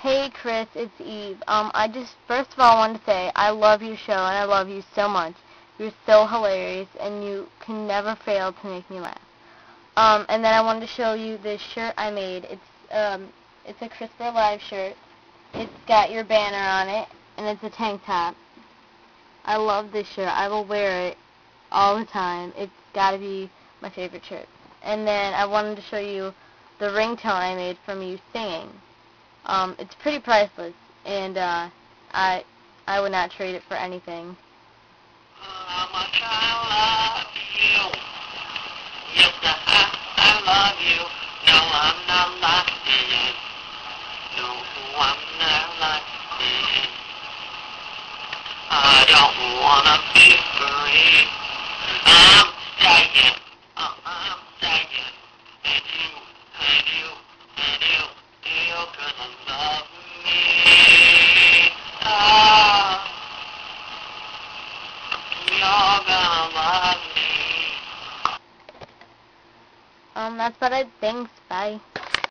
Hey Chris, it's Eve. I just first of all want to say I love your show and I love you so much. You're so hilarious and you can never fail to make me laugh. And then I wanted to show you this shirt I made. It's a CRISPR Live shirt. It's got your banner on it and it's a tank top. I love this shirt. I will wear it all the time. It's got to be my favorite shirt. And then I wanted to show you the ringtone I made from you singing. It's pretty priceless, and I would not trade it for anything. How much I love you. Yes, I love you. No, I'm not like this. No, I'm not like this. I don't wanna be free. I'm staying. I'm staying. And you're gonna love me. You're gonna love me. That's about it. Thanks. Bye.